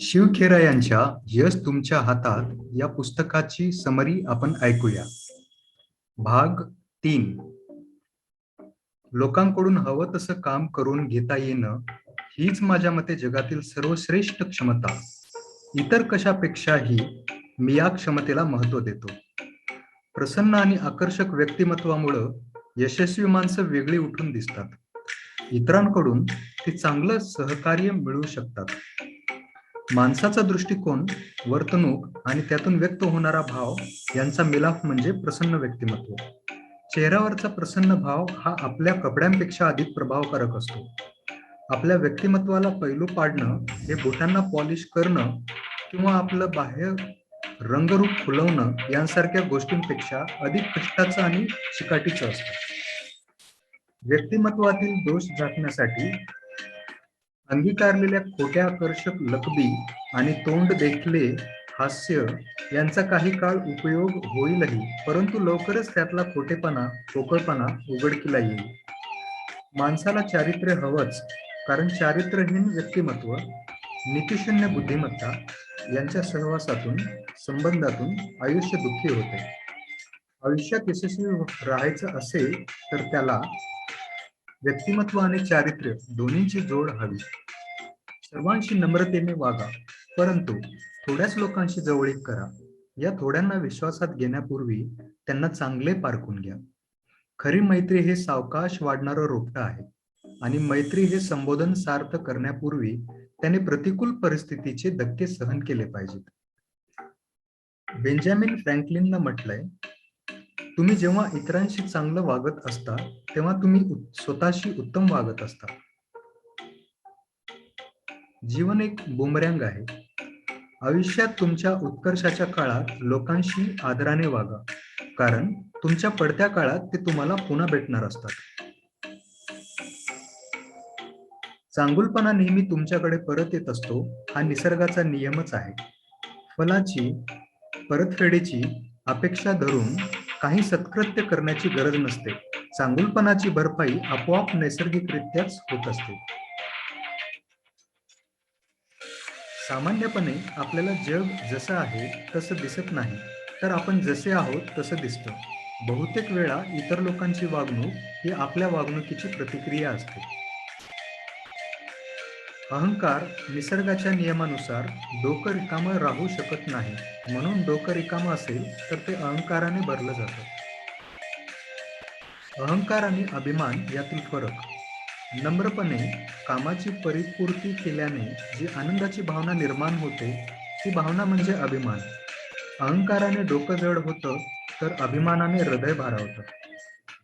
शिव खेरा यांच्या यश तुमच्या हातात या पुस्तकाची समरी आपण ऐकूया. भाग 3. लोकांकडून हवं तसं काम करून घेता येणं हीच माझ्या मते जगातील सर्वश्रेष्ठ क्षमता. इतर कशापेक्षाही मी या क्षमतेला महत्त्व देतो. प्रसन्न आणि आकर्षक व्यक्तिमत्वामुळं यशस्वी माणसं वेगळी उठून दिसतात. इतरांकडून ते चांगलं सहकार्य मिळवू शकतात. माणसाचा दृष्टिकोन, वर्तणूक आणि त्यातून व्यक्त होणारा भाव यांचा मिलाफ म्हणजे प्रसन्न व्यक्तिमत्व. चेहऱ्यावरचा प्रसन्न भाव हा आपल्या कपड्यांपेक्षा अधिक प्रभावकारक असतो. आपल्या व्यक्तिमत्वाला पैलू पाडणं हे बोटांना पॉलिश करणं किंवा आपलं बाह्य रंगरूप फुलवणं यांसारख्या गोष्टींपेक्षा अधिक कष्टाचं आणि चिकाटीचं असतं. व्यक्तिमत्वातील दोष झाकण्यासाठी अंगीकारलेल्या खोट्या आकर्षक लकबी आणि तोंड देखले हास्य यांचा काही काळ उपयोग होईलही, परंतु लवकरच त्यातला खोटेपणा, पोकळपणा उघडकीला येईल. माणसाला चारित्र्य हवंच, कारण चारित्र्यहीन व्यक्तिमत्व, नीतिशून्य बुद्धिमत्ता यांच्या सहवासातून, संबंधातून आयुष्य दुःखी होते. आयुष्यात यशस्वी राहायचं असेल तर त्याला व्यक्तिमत्व आणि चारित्र्य दोन्हींची जोड हवी. सर्वांशी नम्रतेने वागा, परंतु थोड्याच लोकांशी जवळीक करा. या थोड्यांना विश्वासात घेण्यापूर्वी त्यांना चांगले पारखून घ्या. खरी मैत्री हे सावकाश वाढणारं रोपटं आहे आणि मैत्री हे संबोधन सार्थ करण्यापूर्वी त्याने प्रतिकूल परिस्थितीचे धक्के सहन केले पाहिजेत. बेंजामिन फ्रँकलिननं म्हटलंय, तुम्ही जेव्हा इतरांशी चांगलं वागत असता तेव्हा तुम्ही स्वतःशी उत्तम वागत असता. जीवन एक बुमरँग आहे. आयुष्यात तुमच्या उत्कर्षाच्या काळात लोकांशी आदराने वागा, कारण तुमच्या पडत्या काळात ते तुम्हाला पुन्हा भेटणार असतात. चांगुलपणा नेहमी तुमच्याकडे परत येत असतो, हा निसर्गाचा नियमच आहे. फलाची, परतफेडीची अपेक्षा धरून काही सत्कृत्य करण्याची गरज नसते. चांगुलपणाची भरपाई आपोआप नैसर्गिकरित्याच होत असते. सामान्यपणे आपल्याला जग जसं आहे तसं दिसत नाही, तर आपण जसे आहोत तसं दिसतं. बहुतेक वेळा इतर लोकांची वागणूक ही आपल्या वागणुकीची प्रतिक्रिया असते. अहंकार निसर्गाच्या नियमानुसार डोकं रिकामं राहू शकत नाही, म्हणून डोकं रिकामं असेल तर ते अहंकाराने भरलं जातं. अहंकार आणि अभिमान यातील फरक. नम्रपणे कामाची परिपूर्ती केल्याने जी आनंदाची भावना निर्माण होते ती भावना म्हणजे अभिमान. अहंकाराने डोकं जड होतं तर अभिमानाने हृदय भारावतं.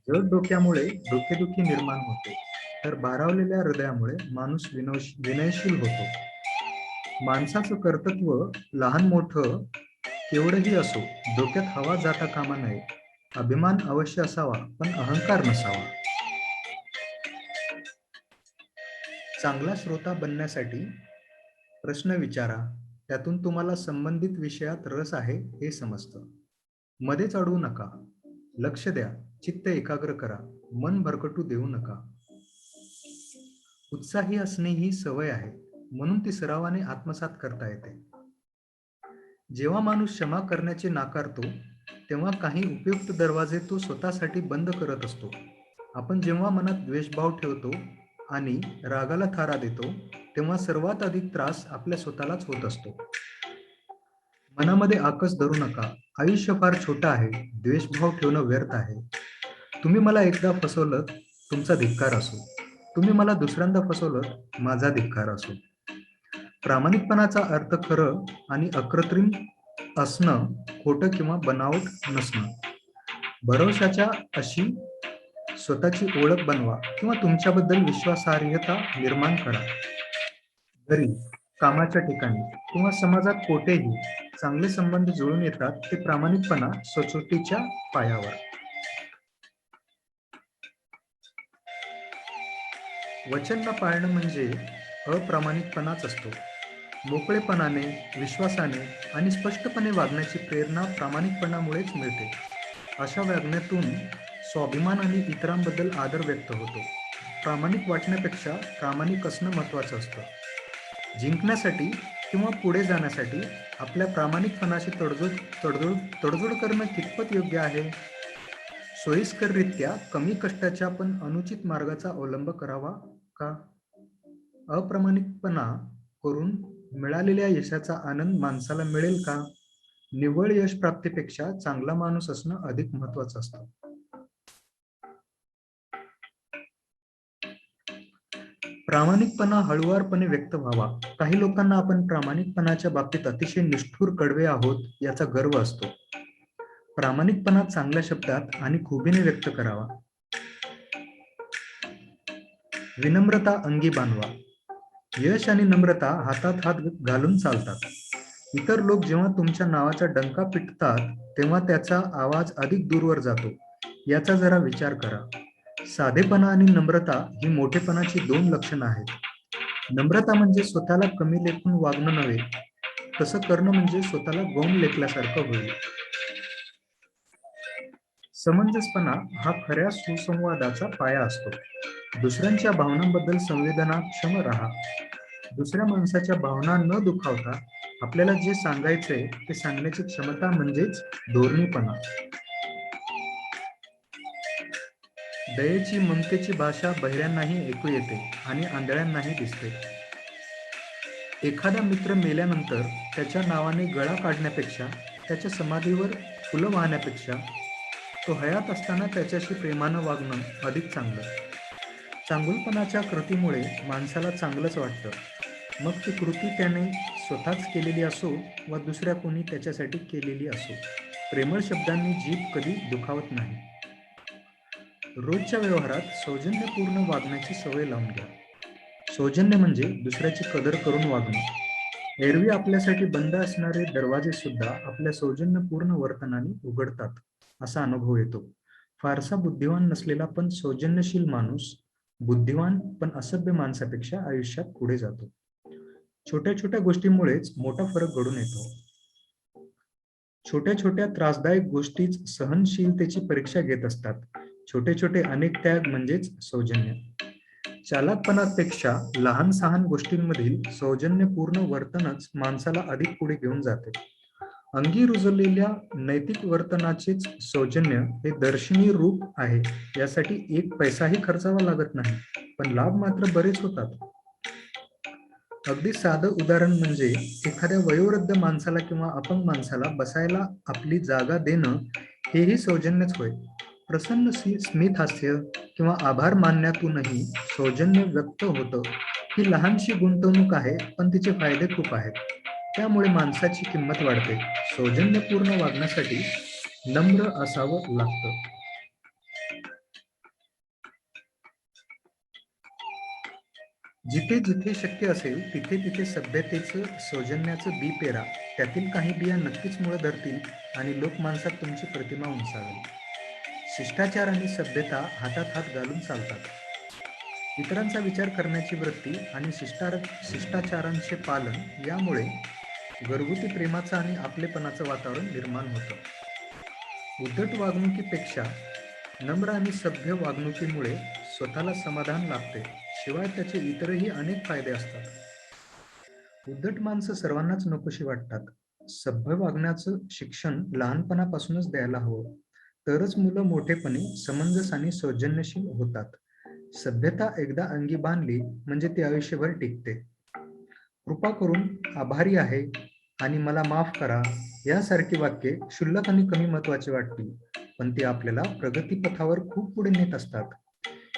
जड डोक्यामुळे डोकेदुखी निर्माण होते, तर भारावलेल्या हृदयामुळे माणूस विनयशील होतो. माणसाचं कर्तृत्व लहान मोठं केवढंही असो, डोक्यात हवा जाता कामा नये. अभिमान अवश्य असावा, पण अहंकार नसावा. चांगला श्रोता बनण्यासाठी प्रश्न विचारा, त्यातून तुम्हाला संबंधित विषयात रस आहे हे समजतं. मध्येच अडवू नका. लक्ष द्या, चित्त एकाग्र करा, मन भरकटू देऊ नका. उत्साही असणे ही सवय आहे, म्हणून ती सरावाने आत्मसात करता येते. जेव्हा माणूस क्षमा करण्याचे नाकारतो तेव्हा काही उपयुक्त दरवाजे तो स्वतःसाठी बंद करत असतो. आपण जेव्हा मनात द्वेषभाव ठेवतो आणि रागाला थारा देतो तेव्हा सर्वात अधिक त्रास आपल्या स्वतःलाच होत असतो. मनामध्ये आकस धरू नका. आयुष्य फार छोटं आहे. द्वेषभाव ठेवणं व्यर्थ आहे. तुम्ही मला एकदा फसवलं, तुमचा धिक्कार असो. तुम्ही मला दुसऱ्यांदा फसवलं, माझा धिक्कार असो. प्रामाणिकपणाचा अर्थ खरं आणि अकृत्रिम असणं, खोटं किंवा बनावट नसणं. भरवशाच्या अशी स्वतःची ओळख बनवा किंवा तुमच्याबद्दल विश्वासार्हता निर्माण करा. घरी, कामाच्या ठिकाणी किंवा समाजात कोठेही चांगले संबंध जुळून येतात ते प्रामाणिकपणा सचोटीच्या पायावर. वचन न पाळणं म्हणजे अप्रामाणिकपणाच असतो. मोकळेपणाने, विश्वासाने आणि स्पष्टपणे वागण्याची प्रेरणा प्रामाणिकपणामुळेच मिळते. अशा वागण्यातून स्वाभिमान आणि इतरांबद्दल आदर व्यक्त होतो. प्रामाणिक वाटण्यापेक्षा प्रामाणिक असणं महत्त्वाचं असतं. जिंकण्यासाठी किंवा पुढे जाण्यासाठी आपल्या प्रामाणिकपणाशी तडजोड तडजोड तडजोड करणं कितपत योग्य आहे? सोयीस्कररित्या कमी कष्टाच्या पण अनुचित मार्गाचा अवलंब करावा का? अप्रामाणिकपणा करून मिळालेल्या यशाचा आनंद माणसाला मिळेल का? निव्वळ यश प्राप्तीपेक्षा चांगला माणूस असणं अधिक महत्वाचं असतं. प्रामाणिकपणा हळुवारपणे व्यक्त व्हावा. काही लोकांना आपण प्रामाणिकपणाच्या बाबतीत अतिशय निष्ठुर कडवे आहोत याचा गर्व असतो. प्रामाणिकपणा चांगल्या शब्दात आणि खुबीने व्यक्त करावा. विनम्रता अंगी बाणवा. यश आणि नम्रता हातात हात घालून चालतात. इतर लोक जेव्हा तुमच्या नावाचा डंका पिटतात तेव्हा त्याचा आवाज अधिक दूरवर जातो. याचा जरा विचार करा. साधेपणा आणि नम्रता ही मोठेपणाची दोन लक्षणं आहेत. नम्रता म्हणजे स्वतःला कमी लेखून वागणं नव्हे, तसं करणं म्हणजे स्वतःला गौण लेखल्यासारखं होईल. समंजसपणा हा खऱ्या सुसंवादाचा पाया असतो. दुसऱ्यांच्या भावनांबद्दल संवेदनाक्षम राहा. दुसऱ्या माणसाच्या भावना न दुखावता आपल्याला जे सांगायचंय ते सांगण्याची क्षमता म्हणजेच धोरणीपणा. दयेची ममतेची भाषा बहिऱ्यांनाही ऐकू येते आणि आंधळ्यांनाही दिसते. एखादा मित्र मेल्यानंतर त्याच्या नावाने गळा काढण्यापेक्षा, त्याच्या समाधीवर फुलं वाहण्यापेक्षा तो हयात असताना त्याच्याशी प्रेमानं वागणं अधिक चांगलं. चांगुलपणाच्या कृतीमुळे माणसाला चांगलंच वाटतं. मग ती कृती त्याने स्वतःच केलेली असो वा दुसऱ्या कोणी त्याच्यासाठी केलेली असो. प्रेमळ शब्दांनी जीभ कधी दुखावत नाही. रोजच्या व्यवहारात सौजन्यपूर्ण वागण्याची सवय लावून घ्या. सौजन्य म्हणजे दुसऱ्याची कदर करून वागणं. एरवी आपल्यासाठी बंद असणारे दरवाजे सुद्धा आपल्या सौजन्यपूर्ण वर्तनाने उघडतात असा अनुभव येतो. फारसा बुद्धिवान नसलेला पण सौजन्यशील माणूस बुद्धिवान पण असभ्य माणसापेक्षा आयुष्यात पुढे जातो. छोट्या छोट्या गोष्टींमुळेच मोठा फरक घडून येतो. छोट्या छोट्या त्रासदायक गोष्टीच सहनशीलतेची परीक्षा घेत असतात. छोटे छोटे अनेक त्याग म्हणजेच सौजन्य. चालाकपणापेक्षा लहान सहान गोष्टींमधील सौजन्यपूर्ण वर्तनच माणसाला अधिक पुढे घेऊन जाते. अंगी रुजलेल्या नैतिक वर्तनाचेच सौजन्य हे दर्शनीय रूप आहे. यासाठी एक पैसाही खर्चावा लागत नाही, पण लाभ मात्र बरेच होतात. अगदी साधं उदाहरण म्हणजे एखाद्या वयोवृद्ध माणसाला किंवा अपंग माणसाला बसायला आपली जागा देणं हेही सौजन्यच होय. प्रसन्न स्मित हास्य किंवा आभार मानण्यातूनही सौजन्य व्यक्त होतं. ही लहानशी गुंतवणूक आहे, पण तिचे फायदे खूप आहेत. त्यामुळे माणसाची किंमत वाढते. सौजन्यपूर्ण वागण्यासाठी नम्र असावं लागतं. जिथे जिथे शक्य असेल तिथे तिथे सभ्यतेचं सौजन्याचं बी पेरा. त्यातील काही बिया नक्कीच मुळं धरतील आणि लोकमानसात तुमची प्रतिमा उंचावेल. शिष्टाचार आणि सभ्यता हातात हात घालून चालतात. इतरांचा विचार करण्याची वृत्ती आणि शिष्टाचारांचे पालन यामुळे घरगुती प्रेमाचं आणि आपलेपणाचं वातावरण निर्माण होतं. उद्धट वागणुकीपेक्षा नम्र आणि सभ्य वागणुकीमुळे स्वतःला समाधान लाभते. शिवाय त्याचे इतरही अनेक फायदे असतात. उद्धट माणसं सर्वांनाच नकोशी वाटतात. सभ्य वागण्याचं शिक्षण लहानपणापासूनच द्यायला हवं. तरच मुलं मोठेपणी समंजस आणि सौजन्यशील होतात. सभ्यता एकदा अंगी बांधली म्हणजे ती आयुष्यभर टिकते. कृपा करून, आभारी आहे आणि मला माफ करा यासारखी वाक्ये क्षुल्लक आणि कमी महत्वाची वाटतील, पण ती आपल्याला प्रगतीपथावर खूप पुढे नेत असतात.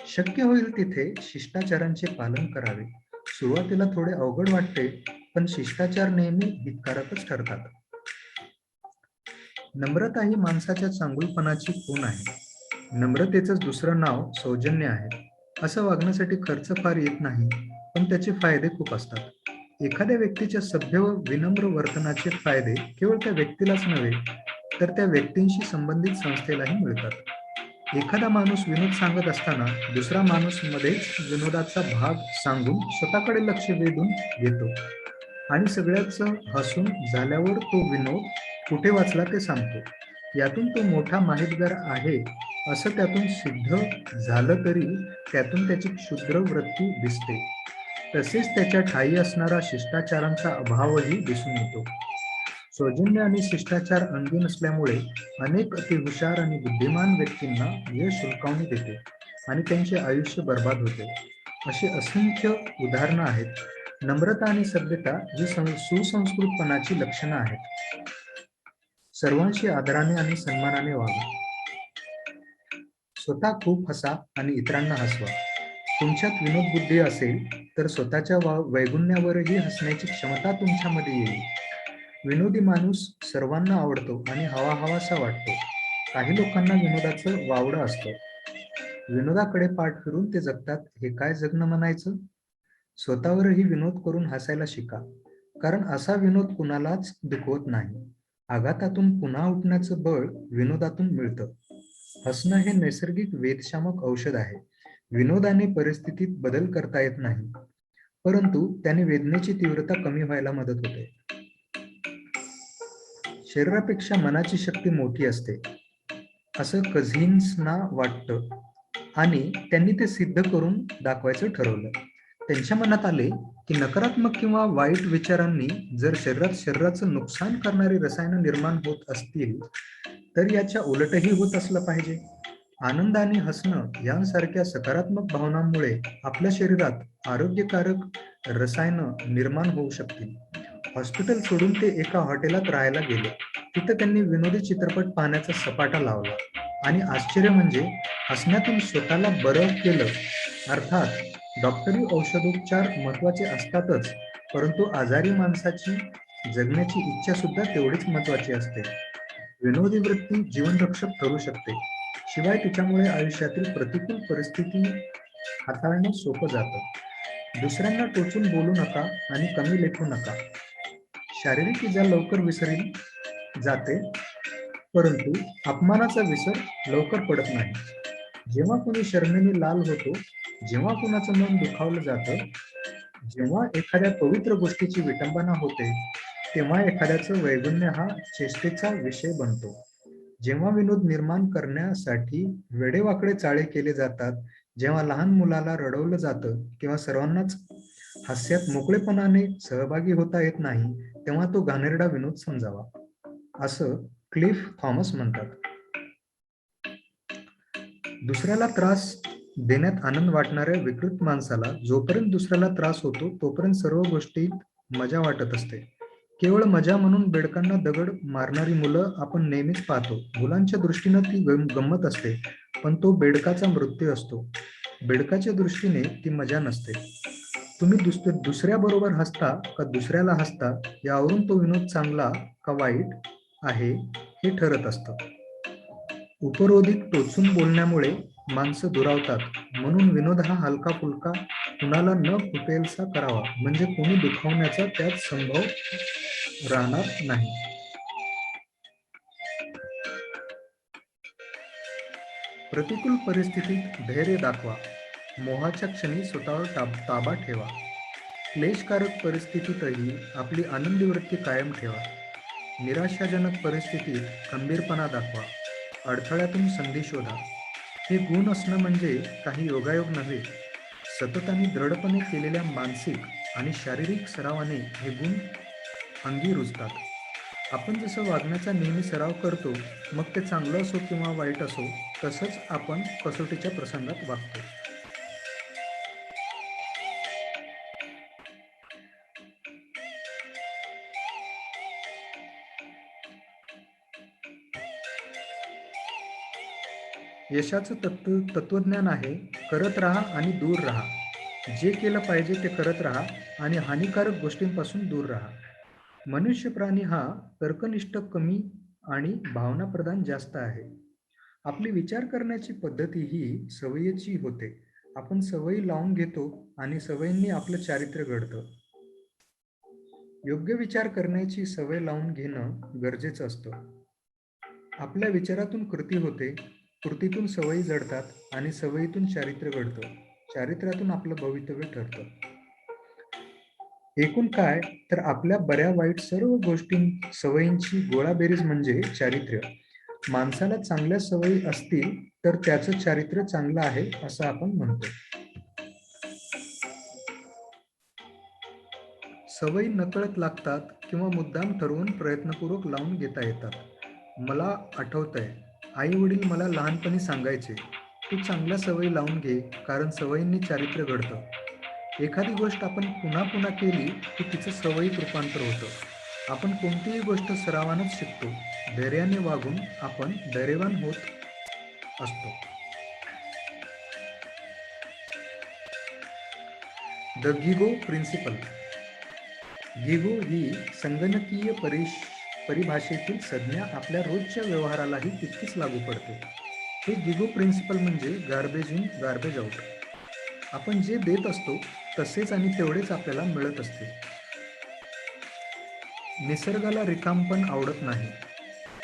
शक्य होईल तिथे शिष्टाचारांचे पालन करावे. सुरुवातीला थोडे अवघड वाटते, पण शिष्टाचार नेहमी हितकारकच ठरतात. नम्रता ही माणसाच्या चांगुलपणाची खूण आहे. नम्रतेचंच दुसरं नाव सौजन्य आहे. असं वागण्यासाठी खर्च फार येत नाही, पण त्याचे फायदे खूप असतात. एखाद्या व्यक्तीच्या सभ्य व विनम्र वर्तनाचे फायदे केवळ त्या व्यक्तीलाच नव्हे, तर त्या व्यक्तींशी संबंधित संस्थेलाही मिळतात. एखादा माणूस विनोद सांगत असताना दुसरा माणूस मध्येच विनोदाचा भाग सांगून स्वतःकडे लक्ष वेधून घेतो आणि सगळ्याच हसून झाल्यावर तो विनोद कुठे वाचला ते सांगतो. यातून तो मोठा माहितगार आहे असं त्यातून सिद्ध झालं तरी त्यातून त्याची क्षुद्र वृत्ती दिसते. तसेच त्याच्या ठायी असणारा शिष्टाचारांचा अभावही दिसून येतो. सौजन्य आणि शिष्टाचार अंगी नसल्यामुळे अनेक अतिहुशार आणि बुद्धिमान व्यक्तींना यश हुलकावणी देते आणि त्यांचे आयुष्य बर्बाद होते. अशी असंख्य उदाहरणं आहेत. नम्रता आणि सभ्यता ही सुसंस्कृतपणाची लक्षणं आहेत. सर्वांशी आदराने आणि सन्मानाने वागा. स्वतः खूप हसा आणि इतरांना हसवा. तुमच्यात विनोद बुद्धी असेल तर स्वतःच्या वैगुण्यावरही हसण्याची क्षमता तुमच्यामध्ये येईल. विनोदी माणूस सर्वांना आवडतो आणि हवा हवासा वाटतो. काही लोकांना विनोदाचं वावडं असतं. विनोदाकडे पाठ फिरून ते जगतात. हे काय जगणं म्हणायचं? स्वतःवरही विनोद करून हसायला शिका, कारण असा विनोद कुणालाच दुखवत नाही. आघातातून पुन्हा उठण्याचं बळ विनोदातून मिळतं. हसणं हे नैसर्गिक वेदशामक औषध आहे. विनोदाने परिस्थितीत बदल करता येत नाही, परंतु त्याने वेदनेची तीव्रता कमी व्हायला मदत होते. शरीरापेक्षा मनाची शक्ती मोठी असते असं कझिन्सना वाटतं आणि त्यांनी ते सिद्ध करून दाखवायचं ठरवलं. त्यांच्या मनात आले की नकारात्मक किंवा वाईट विचारांनी जर शरीराचं नुकसान करणारी रसायनं निर्माण होत असतील तर याच्या उलटही होत असलं पाहिजे. आनंद आणि हसणं यांसारख्या सकारात्मक भावनांमुळे आपल्या शरीरात आरोग्यकारक रसायनं निर्माण होऊ शकतील. हॉस्पिटल सोडून ते एका हॉटेलात राहायला गेले. तिथं त्यांनी विनोदी चित्रपट पाहण्याचा सपाटा लावला आणि आश्चर्य म्हणजे हसण्यातून स्वतःला बरं केलं. अर्थात डॉक्टरी औषधोपचार महत्वाचे असतातच, परंतु आजारी माणसाची जगण्याची इच्छा सुद्धा तेवढीच महत्वाची असते. विनोदी वृत्ती जीवनरक्षक ठरू शकते. शिवाय तिच्यामुळे आयुष्यातील प्रतिकूल परिस्थिती हाताळणं सोपं जातं. दुसऱ्यांना टोचून बोलू नका आणि कमी लेखू नका. शारीरिक इजा लवकर विसरली जाते, परंतु अपमानाचा विसर लवकर पडत नाही. जेव्हा कोणी शरमेने लाल होतो, जेव्हा कोणाचं मन दुखावलं जातं, जेव्हा एखाद्या पवित्र गोष्टीची विटंबना होते, तेव्हा एखाद्याचं वैगुण्य हा चेष्टेचा विषय बनतो. जेव्हा विनोद निर्माण करण्यासाठी वेडेवाकडे चाळे केले जातात, जेव्हा लहान मुलाला रडवलं जातं किंवा सर्वांनाच हास्यात मोकळेपणाने सहभागी होता येत नाही, तेव्हा तो घाणेरडा विनोद समजावा, असं क्लिफ थॉमस म्हणतात. दुसऱ्याला त्रास देण्यात आनंद वाटणाऱ्या विकृत माणसाला जोपर्यंत दुसऱ्याला त्रास होतो तोपर्यंत सर्व गोष्टीत मजा वाटत असते. केवळ मजा म्हणून बेडकांना दगड मारणारी मुलं आपण नेहमीच पाहतो. मुलांच्या दृष्टीनं ती गंमत असते, पण तो बेडकाचा मृत्यू असतो. बेडकाच्या दृष्टीने ती मजा नसते. तुम्ही दुसऱ्याबरोबर हसता का दुसऱ्याला हसता यावरून तो विनोद चांगला का वाईट आहे हे ठरत असतं. उपरोधिक टोचून बोलण्यामुळे माणसं दुरावतात, म्हणून विनोद हा हलका फुलका कुणाला न खुपेलसा करावा, म्हणजे कोणी दुखावण्याचा त्यात संभव राहणार नाही. प्रतिकूल परिस्थितीत धैर्य दाखवा. मोहाच्या क्षणी स्वतःवर ताबा ठेवा. क्लेशकारक परिस्थितीतही आपली आनंदी वृत्ती कायम ठेवा. निराशाजनक परिस्थितीत खंबीरपणा दाखवा. अडथळ्यातून संधी शोधा. हे गुण असणं म्हणजे काही योगायोग नव्हे. सतत आणि दृढपणे केलेल्या मानसिक आणि शारीरिक सरावाने हे गुण अंगी रुजतात. आपण जसं वागण्याचा नेहमी सराव करतो, मग ते चांगलं असो किंवा वाईट असो, तसंच आपण कसोटीच्या प्रसंगात वागतो. यशाचं तत्वज्ञान आहे, करत राहा आणि दूर राहा. जे केलं पाहिजे ते करत राहा आणि हानिकारक गोष्टींपासून दूर राहा. मनुष्य प्राणी हा तर्कनिष्ठ कमी आणि भावनाप्रधान जास्त आहे. आपली विचार करण्याची पद्धती ही सवयीची होते. आपण सवयी लावून घेतो आणि सवयींनी आपलं चारित्र्य घडतं. योग्य विचार करण्याची सवय लावून घेणं गरजेचं असतं. आपल्या विचारातून कृती होते, कृतीतून सवयी जडतात आणि सवयीतून चारित्र्य घडतं. चारित्र्यातून आपलं भवितव्य ठरतं. एकूण काय तर आपल्या बऱ्या वाईट सर्व सवयींची गोळाबेरीज म्हणजे चारित्र्य. माणसाला चांगल्या सवयी असतील तर त्याचं चारित्र्य चांगलं आहे असं आपण म्हणतो. सवयी नकळत लागतात किंवा मुद्दाम ठरवून प्रयत्नपूर्वक लावून घेता येतात. मला आठवतंय, आई वडील मला लहानपणी सांगायचे, तू चांगल्या सवयी लावून घे, कारण सवयींनी चारित्र्य घडतं. एखादी गोष्ट आपण पुन्हा पुन्हा केली की तिचं सवयीत रूपांतर होतं. आपण कोणतीही गोष्ट सरावानंच शिकतो. धैर्याने वागून आपण धैर्यवान होत असतो. The GIGO principle. गिगो ही संगणकीय परिभाषेतील संज्ञा आपल्या रोजच्या व्यवहारालाही तितकीच लागू पडते. हे गिगो प्रिन्सिपल म्हणजे गार्बेज इन गार्बेज आउट. आपण जे देत असतो तसेच आणि तेवढेच आपल्याला मिळत असते. निसर्गाला रिकामपण आवडत नाही.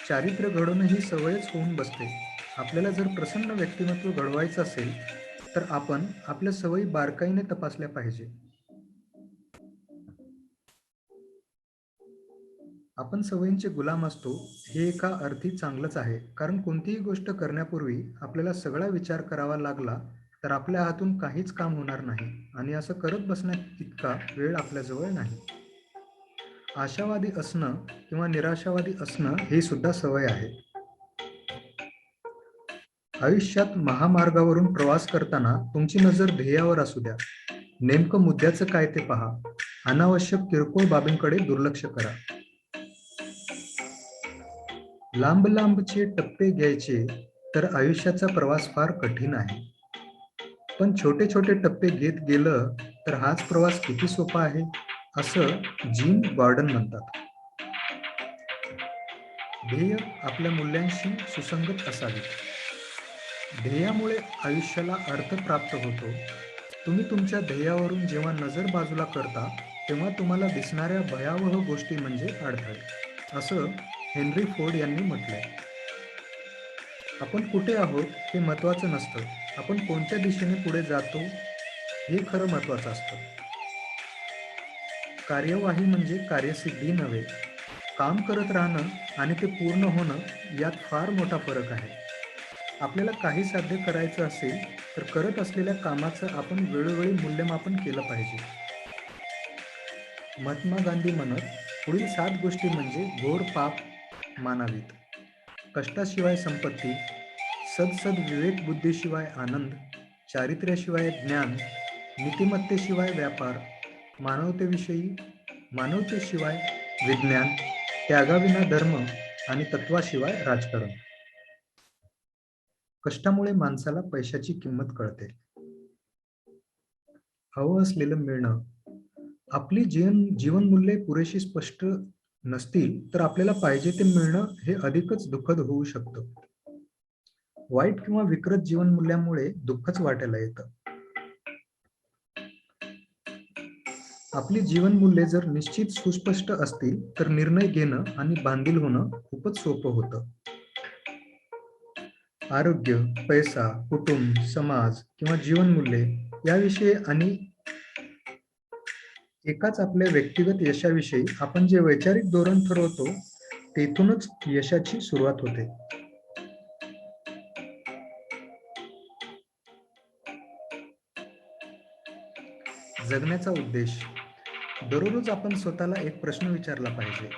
चारित्र्य घडवणं ही सवयच होऊन बसते. आपल्याला जर प्रसन्न व्यक्तिमत्व घडवायचं असेल तर आपण आपल्या सवयी बारकाईने तपासल्या पाहिजे. आपण सवयींचे गुलाम असतो हे एका अर्थी चांगलंच आहे, कारण कोणतीही गोष्ट करण्यापूर्वी आपल्याला सगळा विचार करावा लागला तर आपल्या हातून काहीच काम होणार नाही आणि असं करत बसण्यात इतका वेळ आपल्याजवळ नाही. आशावादी असणं किंवा निराशावादी असणं ही सुद्धा सवय आहे. आयुष्यात महामार्गावरून प्रवास करताना तुमची नजर ध्येयावर असू द्या. नेमकं मुद्द्याचं काय ते पहा. अनावश्यक किरकोळ बाबींकडे दुर्लक्ष करा. लांब लांबचे टप्पे घ्यायचे तर आयुष्याचा प्रवास फार कठीण आहे. पण छोटे छोटे टप्पे घेत गेलं तर हाच प्रवास किती सोपा आहे, असं जीन गॉर्डन म्हणतात. ध्येय आपल्या मूल्यांशी सुसंगत असावे. ध्येयामुळे आयुष्याला अर्थ प्राप्त होतो. तुम्ही तुमच्या ध्येयावरून जेव्हा नजर बाजूला करता तेव्हा तुम्हाला दिसणाऱ्या भयावह गोष्टी म्हणजे अडथळे, असं हेनरी फोर्ड यांनी म्हटलंय. आपण कुठे आहोत हे महत्त्वाचं नसतं, आपण कोणत्या दिशेने पुढे जातो हे खरं महत्त्वाचं असतं. कार्यवाही म्हणजे कार्यसिद्धी नव्हे. काम करत राहणं आणि ते पूर्ण होणं यात फार मोठा फरक आहे. आपल्याला काही साध्य करायचं असेल तर करत असलेल्या कामाचं आपण वेळोवेळी मूल्यमापन केलं पाहिजे. महात्मा गांधी म्हणत, पुढील 7 गोष्टी म्हणजे घोर पाप मानावीत. कष्टाशिवाय संपत्ती, सदसद विवेक बुद्धीशिवाय आनंद, चारित्र्याशिवाय ज्ञान, नीतिमत्तेशिवाय व्यापार, मानवतेविषयी मानवतेशिवाय विज्ञान, त्यागाविना धर्म आणि तत्वाशिवाय राजकारण. कष्टामुळे माणसाला पैशाची किंमत कळते. हवं असलेलं मिळणं. आपली जीवनमूल्ये पुरेशी स्पष्ट नसतील तर आपल्याला पाहिजे ते मिळणं हे अधिकच दुःखद होऊ शकतं. वाईट किंवा विकृत जीवनमूल्यामुळे दुःखच वाटायला येतं. आपली जीवनमूल्ये जर निश्चित सुस्पष्ट असतील तर निर्णय घेणं आणि बांधील होणं खूपच सोपं होतं. आरोग्य, पैसा, कुटुंब, समाज किंवा जीवनमूल्ये याविषयी आणि एकाच आपल्या व्यक्तिगत यशाविषयी आपण जे वैचारिक धोरण ठरवतो तेथूनच यशाची सुरुवात होते. जगण्याचा उद्देश. दररोज आपण स्वतःला एक प्रश्न विचारला पाहिजे.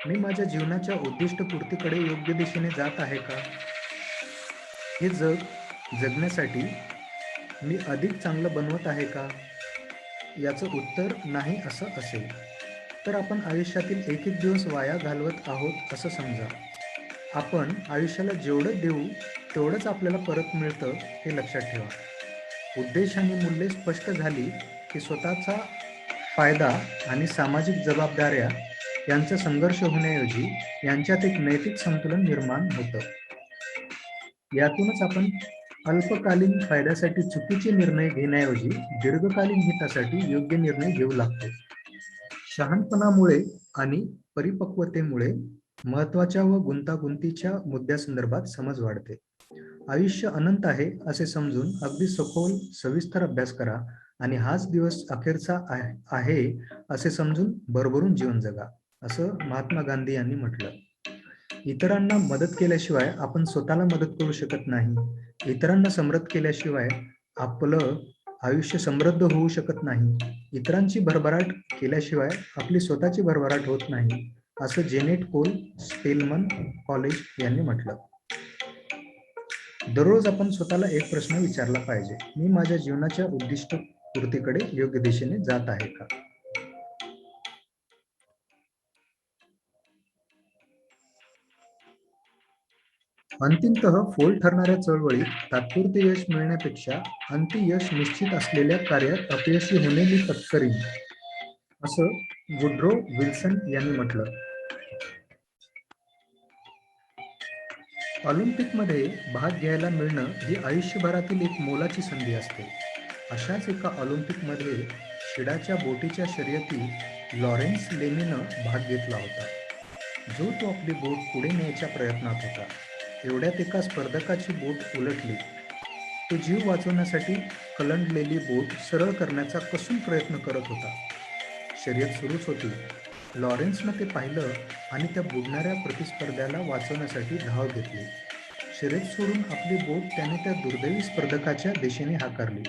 मी माझ्या जीवनाच्या उद्दिष्टपूर्तीकडे योग्य दिशेने जात आहे का? हे जगण्यासाठी मी अधिक चांगलं बनवत आहे का? याचं उत्तर नाही असं असेल तर आपण आयुष्यातील एक एक दिवस वाया घालवत आहोत असं समजा. आपण आयुष्याला जेवढं देऊ तेवढंच आपल्याला परत मिळतं हे लक्षात ठेवा. उद्देश आणि मूल्ये स्पष्ट झाली की स्वतःचा फायदा आणि सामाजिक जबाबदाऱ्या यांचा संघर्ष होण्याऐवजी यांच्यात एक नैतिक संतुलन निर्माण होतं. यातूनच आपण अल्पकालीन फायद्यासाठी चुकीचे निर्णय घेण्याऐवजी दीर्घकालीन हितासाठी योग्य निर्णय घेऊ लागतो. शहाणपणामुळे आणि परिपक्वतेमुळे महत्त्वाच्या व गुंतागुंतीच्या मुद्द्यासंदर्भात समज वाढते. आयुष्य अनंत आहे असे समजून अगदी सखोल सविस्तर अभ्यास करा आणि हाच दिवस अखेरचा आहे असे समजून भरभरून जीवन जगा, असं महात्मा गांधी यांनी म्हटलं. इतरांना मदत केल्याशिवाय आपण स्वतःला मदत करू शकत नाही. इतरांना समृद्ध केल्याशिवाय आयुष्य समृद्ध होऊ शकत नाही, इतरांची भरभराट केल्याशिवाय आपली स्वतःची भरभराट होत नाही, असं जेनेट कोल स्पेलमन कॉलेज यांनी म्हटलं. दररोज आपण स्वतःला एक प्रश्न विचारला पाहिजे, मी माझ्या जीवनाच्या उद्दिष्ट पूर्तीकडे योग्य दिशेने जात आहे का? अंतिमतः फोल ठरणाऱ्या चळवळीत तात्पुरते यश मिळण्यापेक्षा अंतिम यश निश्चित असलेल्या कार्यात अपयशी होणे मी पत्करीन, असं वुड्रो विल्सन यांनी म्हटलं. ऑलिम्पिकमध्ये भाग घ्यायला मिळणं ही आयुष्यभरातील एक मोलाची संधी असते. अशाच एका ऑलिम्पिकमध्ये शिडाच्या बोटीच्या शर्यतीत लॉरेन्स लेमीनं भाग घेतला होता. तो आपली बोट पुढे न्यायच्या प्रयत्नात होता. एवढ्यात एका स्पर्धकाची बोट उलटली. तो जीव वाचवण्यासाठी कलंडलेली बोट सरळ करण्याचा कसून प्रयत्न करत होता. शर्यत सुरूच होती. लॉरेन्सनं ते पाहिलं आणि त्या बुडणाऱ्या प्रतिस्पर्ध्याला वाचवण्यासाठी धाव घेतली. शर्यत सोडून आपली बोट त्याने त्या दुर्दैवी स्पर्धकाच्या दिशेने हाकारली.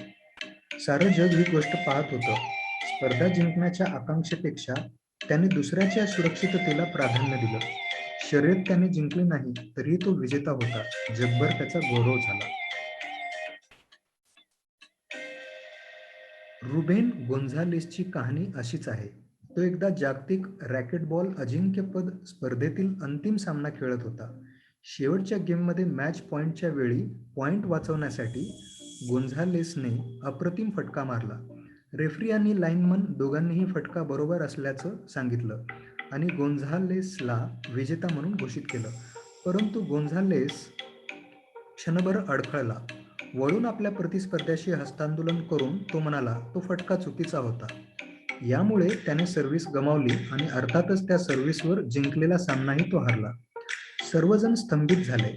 सारं जग ही गोष्ट पाहत होतं. स्पर्धा जिंकण्याच्या आकांक्षेपेक्षा त्याने दुसऱ्याच्या सुरक्षिततेला प्राधान्य दिलं. शर्यत त्याने जिंकली नाही, तरीही तो विजेता होता. जगभर त्याचा गौरव झाला. रुबेन गोन्झालेसची कहाणी अशीच आहे. तो एकदा जागतिक रॅकेटबॉल अजिंक्यपद स्पर्धेतील अंतिम सामना खेळत होता. शेवटच्या गेममध्ये मॅच पॉइंटच्या वेळी पॉइंट वाचवण्यासाठी गोन्झालेसने अप्रतिम फटका मारला. रेफरी आणि लाईनमन दोघांनीही फटका बरोबर असल्याचं सांगितलं आणि गोन्झालेसला विजेता म्हणून घोषित केलं. परंतु गोन्झालेस क्षणभर अडखळला. वळून आपल्या प्रतिस्पर्ध्याशी हस्तांदोलन करून तो म्हणाला, तो फटका चुकीचा होता. यामुळे त्याने सर्व्हिस गमावली आणि अर्थातच त्या सर्व्हिसवर जिंकलेला सामनाही तो हरला. सर्वजण स्तंभित झाले.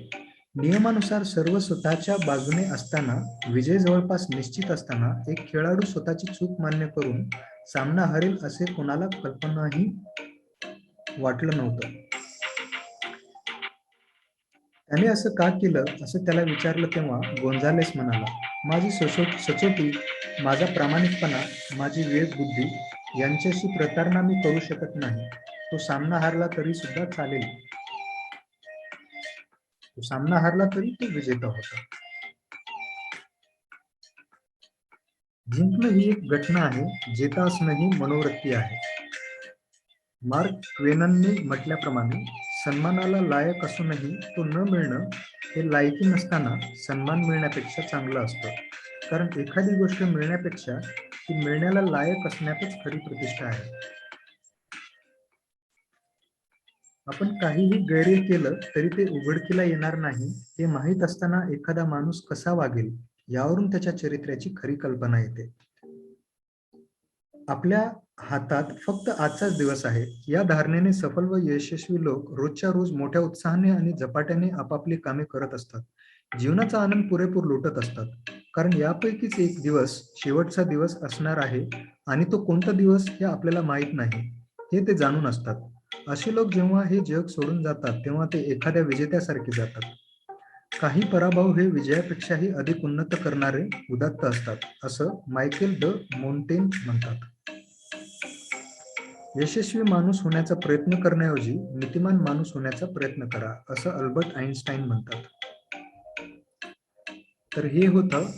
नियमानुसार सर्व स्वतःच्या बाजूने असताना, विजय जवळपास निश्चित असताना एक खेळाडू स्वतःची चूक मान्य करून सामना हरेल असे कोणाला कल्पनाही वाटलं नव्हतं. त्याने असं का केलं असं त्याला विचारलं तेव्हा गोन्झालेस म्हणाला, माझी सचोटी, माझा प्रामाणिकपणा, माझी विवेकबुद्धी यांच्याशी प्रतारणा मी करू शकत नाही. तो सामना हारला तरी सुद्धा चालेल. तो सामना हारला तरी तो विजेता होता. जिंकणं ही एक घटना आहे, जेता असणं ही मनोवृत्ती आहे. मार्क ट्वेनने म्हटल्याप्रमाणे सन्मानाला लायक असूनही तो न मिळणं हे लायकी नसताना सन्मान मिळण्यापेक्षा चांगलं असतं. कारण एखादी गोष्ट मिळण्यापेक्षा ती मिळण्याला लायक असण्यातच खरी प्रतिष्ठा आहे. आपण काहीही गैर केलं तरी ते उघडकीला येणार नाही हे माहीत असताना एखादा माणूस कसा वागेल यावरून त्याच्या चरित्र्याची खरी कल्पना येते. आपल्या हातात फक्त आजचाच दिवस आहे या धारणेने सफल व यशस्वी लोक रोजच्या रोज मोठ्या उत्साहाने आणि झपाट्याने आपापली कामे करत असतात. जीवनाचा आनंद पुरेपूर लुटत असतात. कारण यापैकीच एक दिवस शेवटचा दिवस असणार आहे आणि तो कोणता दिवस हे आपल्याला माहीत नाही हे ते जाणून असतात. असे लोक जेव्हा हे जग सोडून जातात तेव्हा ते एखाद्या विजेत्यासारखे जातात. काही पराभव हे विजयापेक्षाही अधिक उन्नत करणारे उदात्त असतात, असं मायकेल द मोंटेन म्हणतात. यशस्वी माणूस होण्याचा प्रयत्न करण्याऐवजी नीतिमान माणूस होण्याचा प्रयत्न करा, असं अल्बर्ट आइन्स्टाईन म्हणतात. तर हे होतं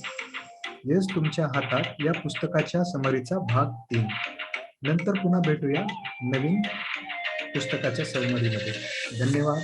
यश तुमच्या हातात या पुस्तकाच्या समरीचा भाग 3. नंतर पुन्हा भेटूया नवीन पुस्तकाच्या समरीमध्ये. धन्यवाद.